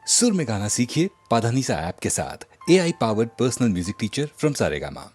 सुर में गाना सीखिए पाधानीसा ऐप के साथ। AI powered personal music teacher from Saregama.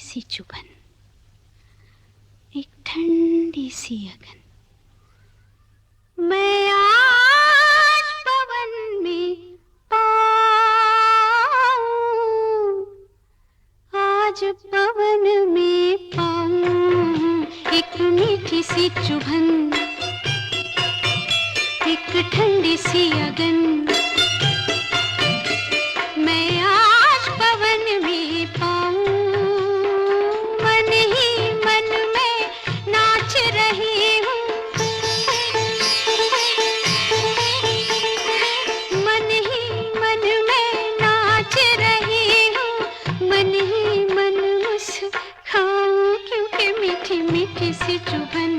सी चुभन, एक ठंडी सी अगन। मैं आज पवन में पाऊं, आज पवन में पाऊं एक मीठी सी चुभन, एक ठंडी सी अगन। मैं आज पवन में पाऊं, मन ही मन में नाच रही हूँ, मन ही मन में नाच रही हूँ, मन ही मन मुस्काऊं, क्योंकि मीठी मीठी सी चुभन,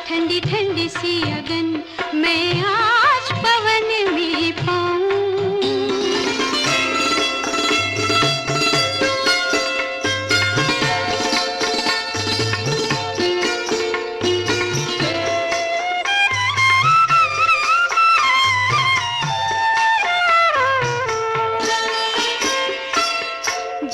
ठंडी ठंडी सी अगन। मैं आज पवन में पाऊं।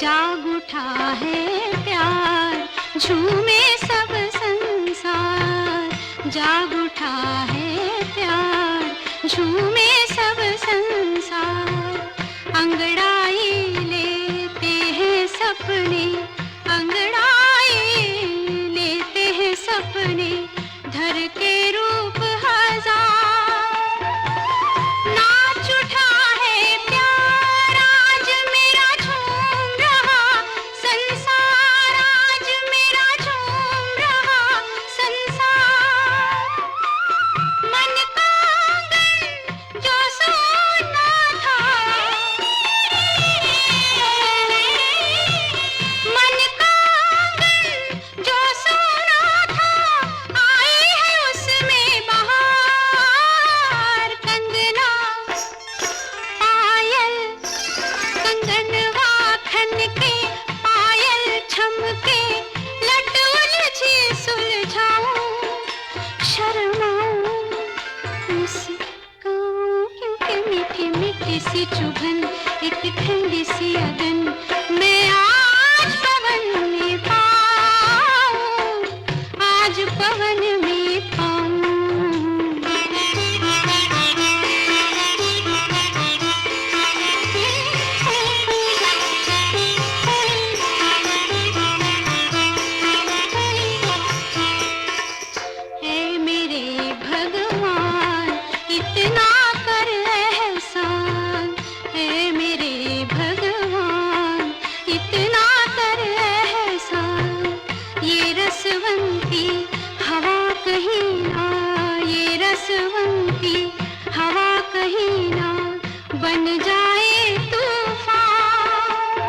जाग उठा है प्यार, झूमे सब संसार। जाग उठा है प्यार, झूमे सब संसार। अंगड़ाई लेते हैं सपने, अंगड़ाई लेते हैं सपने, धर के रूप हजार। नाच उठा है प्यार, आज मेरा झूम रहा संसार, आज मेरा झूम रहा संसार। मन का आंगन जो सोना था, मन का आंगन जो सोना था, आई है उसमें बहार। कंगना पायल कंगनवा खन के, पायल छमके, लट उलझी सुलझाऊं, शर्माऊं, मुस्काऊं, क्योंकि मीठी मीठी सी चुभन, एक ठंडी सी अगन। मैं आज पवन में पाऊं, आज पवन में पाऊं। ऐ मेरे भगवान इतना कर एहसान, ऐ मेरे भगवान इतना कर एहसान। ये रसवंती हवा कहीं ना, ये रसवंती हवा कहीं ना बन जाए तूफान।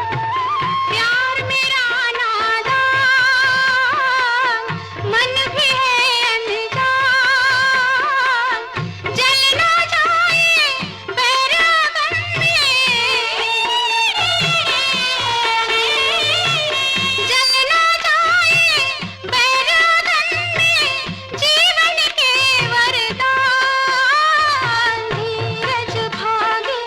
प्यार मेरा नादान, मन भी है अनजान, जल ना जाए बैरागन में, जल ना जाए बैरागन में, जीवन के वरदान। धीरज भागे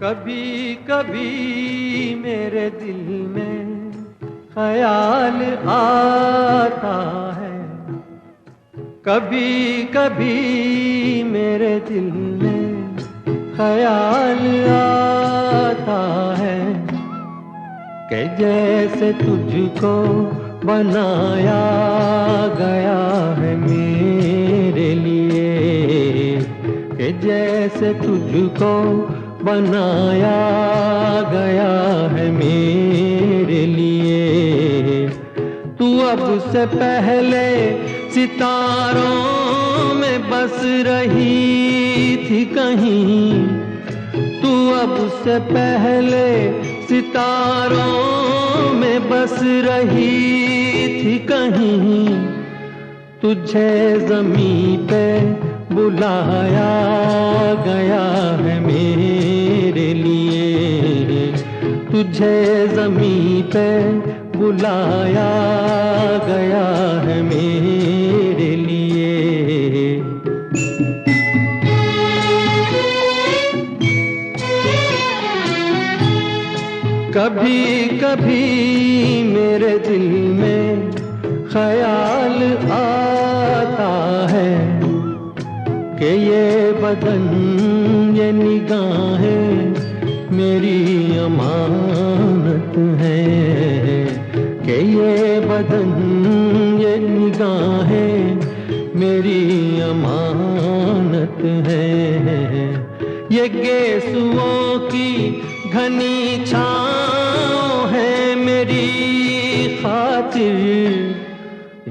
कभी कभी मेरे दिल में ख्याल आता है, कभी कभी मेरे दिल में ख्याल आता है कि जैसे तुझको बनाया गया है मेरे लिए, कि जैसे तुझको बनाया गया है मेरे लिए। तू अब से पहले सितारों में बस रही थी कहीं, तू अब से पहले सितारों में बस रही थी कहीं। तुझे ज़मीं पे बुलाया गया है मेरे लिए, तुझे ज़मीं पे बुलाया गया है मेरे लिए। कभी कभी मेरे दिल में ख्याल आता है कि ये बदन ये निगाहें मेरी अमानत है कि ये बदन ये निगाहें मेरी अमानत है। ये गेसुओं की घनी छाँव है मेरी खातिर,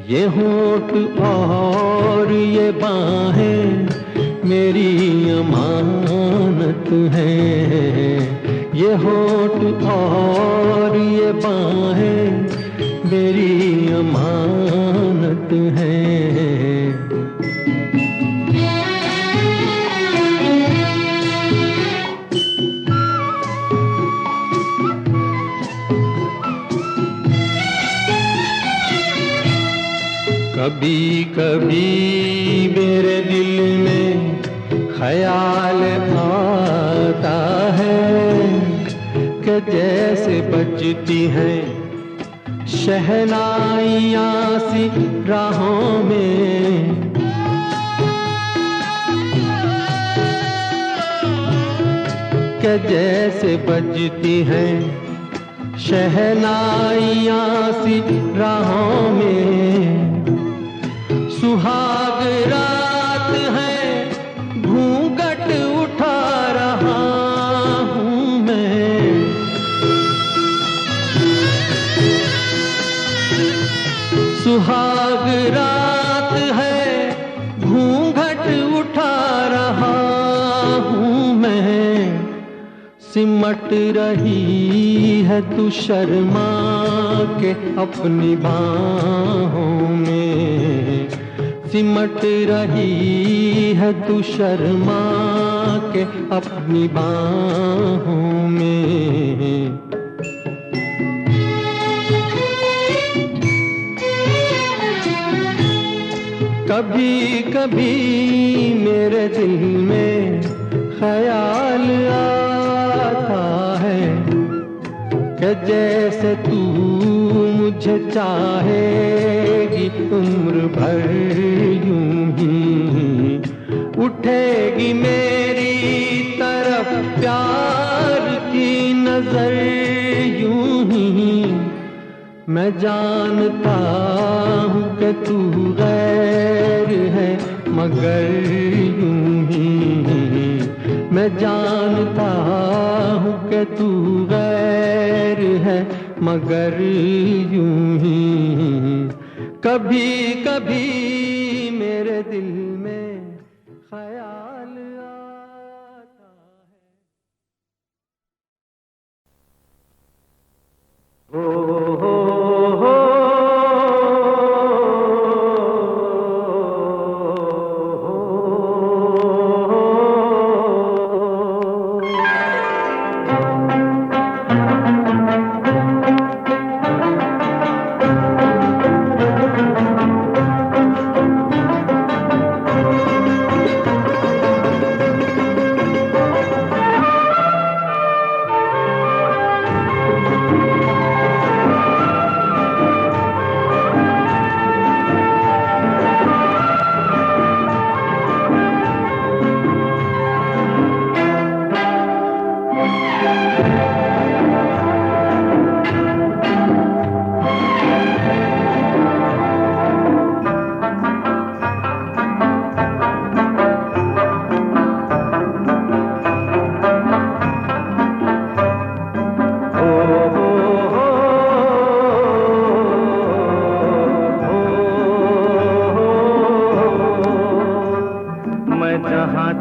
ये होठ और ये बाहें मेरी अमानत है। ये होठ और ये बाहें मेरी अमानत है। कभी कभी मेरे दिल में ख्याल आता है कि जैसे बजती हैं शहनाइयाँ सी राहों में, कि जैसे बजती हैं शहनाइयाँ सी राहों में। सुहाग रात है घूंघट उठा रहा हूँ मैं, सुहाग रात है घूंघट उठा रहा हूँ मैं। सिमट रही है तू शर्मा के अपनी बाहों में, सिमट रही है तू शर्मा के अपनी बाहों में। कभी कभी मेरे दिल में ख्याल आता है कि जैसे तू मुझे चाहेगी उम्र भर यूं ही, उठेगी मेरी तरफ प्यार की नजर यूं ही। मैं जानता हूँ कि तू गैर है मगर यूं ही, मैं जानता हूँ कि तू गैर है मगर यूं ही। कभी कभी मेरे दिल में ख्याल आता है।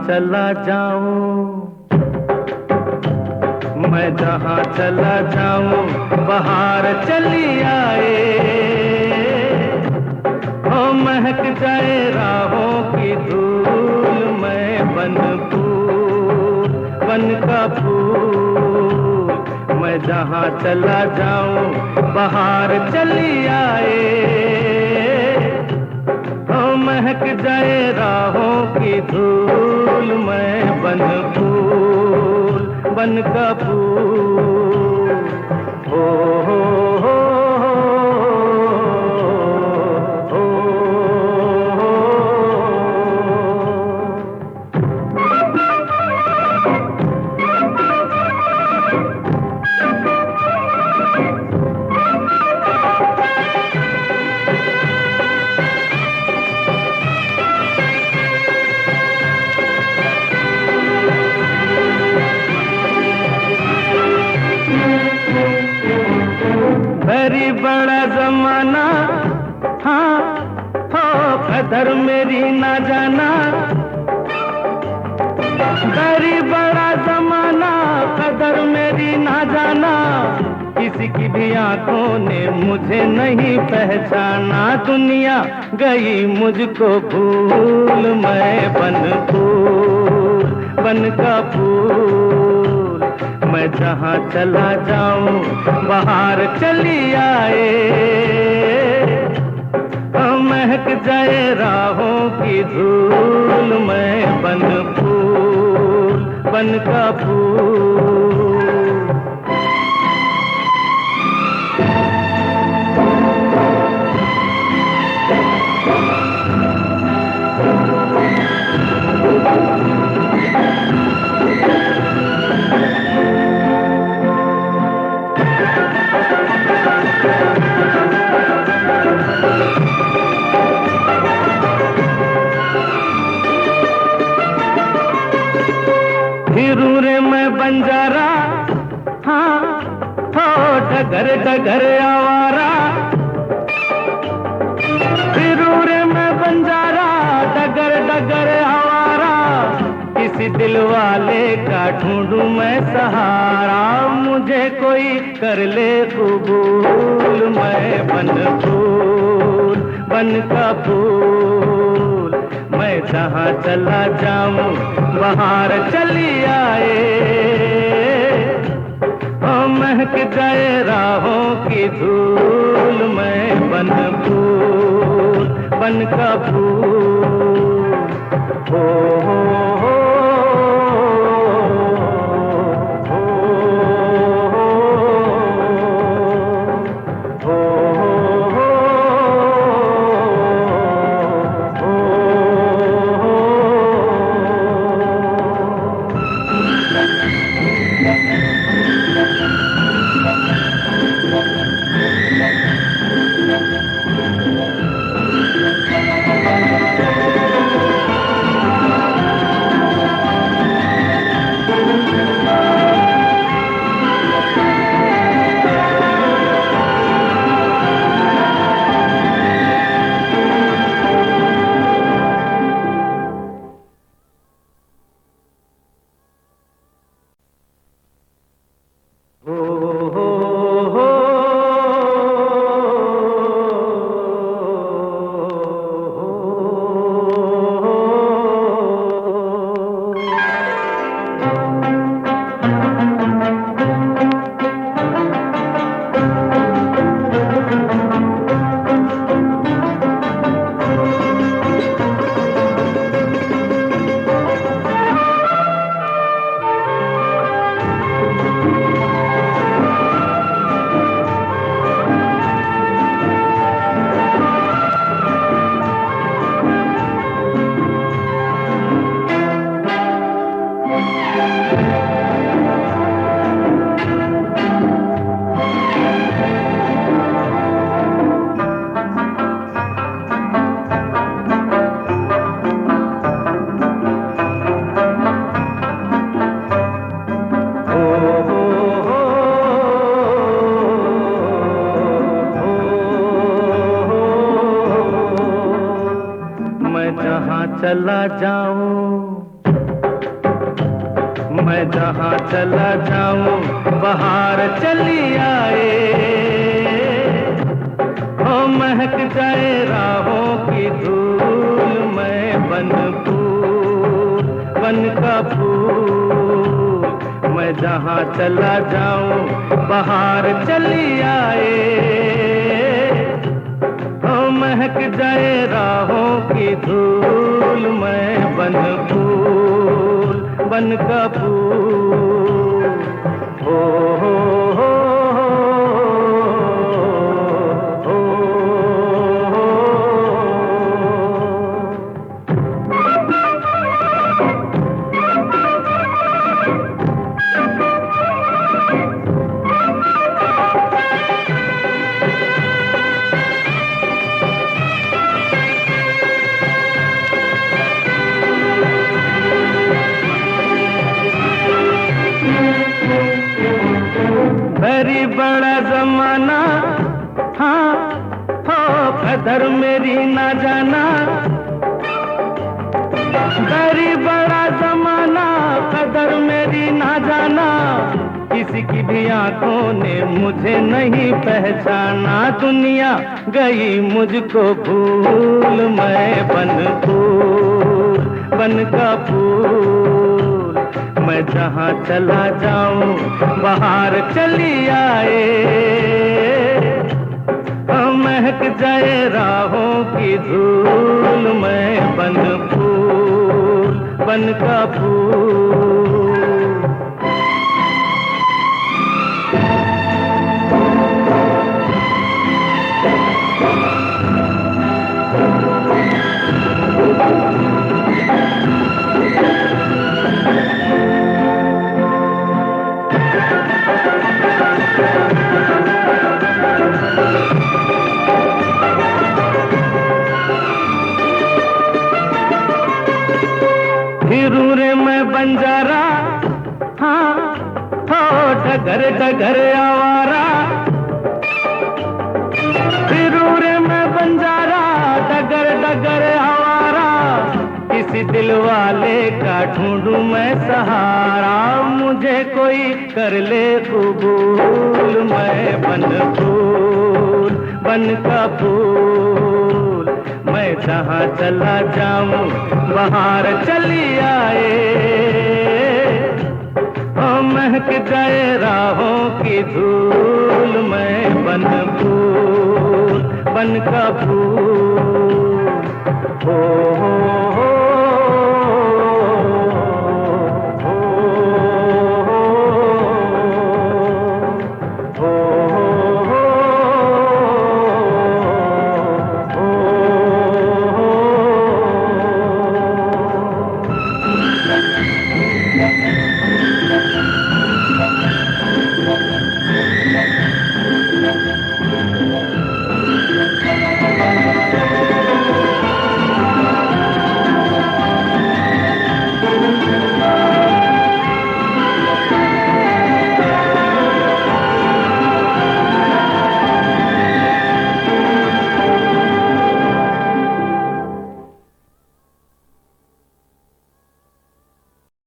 चला जाऊं, मैं जहाँ चला जाऊं बाहर चली आए, ओ महक जाए राहों की धूल, मैं बन फूल बन का फूल, मैं जहाँ चला जाऊं बाहर चली आए, ओ महक जाए राहों की धूल, मैं बन फूल बन का फूल। हो हो हो हो हो। बड़ी बड़ा जमाना, हाँ हो कदर मेरी ना जाना। बड़ी बड़ा जमाना, कदर मेरी ना जाना। किसी की भी आंखों ने मुझे नहीं पहचाना। दुनिया गई मुझको भूल, मैं बन फूल, बन का फूल। मैं जहाँ चला जाऊं बाहर चली आए, महक जाए राहों की धूल। मैं बन फूल, बन का फूल। फिरूं रे मैं बंजारा, हाँ हो डगर डगर आवारा। फिरूं रे मैं बंजारा, डगर डगर आवारा। किसी दिल वाले का ढूंढूं मैं सहारा। मुझे कोई कर ले कबूल, मैं बन फूल, बन का फूल। मैं जहाँ चला जाऊं बाहर चली आए, महक जाए राहों की धूल। मैं बन फूल, बन का फूल। हो चला जाऊं, मैं जहाँ चला जाऊं बाहर चली आए, ओ महक जाए राहों की धूल। मैं बन फूल, बन का फूल। मैं जहाँ चला जाऊं बाहर चली आए, महक जाए राहों की धूल। मैं बन फूल, बन का फूल। हो बड़ी बड़ा जमाना, हाँ हो कदर मेरी ना जाना, बड़ी बड़ा जमाना, कदर मेरी ना जाना, किसी की भी आंखों ने मुझे नहीं पहचाना। दुनिया गई मुझको भूल, मैं बन फूल बन का फूल, मैं जहाँ चला जाऊं बाहर चली आए, महक जाए राहों की धूल, मैं बन फूल बन का फूल। फिरूं रे मैं बंजारा, हाँ हो डगर डगर आवारा, फिरूं रे मैं बंजारा, डगर डगर आवारा, किसी दिल वाले का ढूंढूं मैं सहारा, मुझे कोई कर ले कबूल, मैं बन फूल बन का फूल, मैं जहाँ चला जाऊं बाहर चली आए, महक जाए राहों की धूल, मैं बन फूल बन का फूल। हो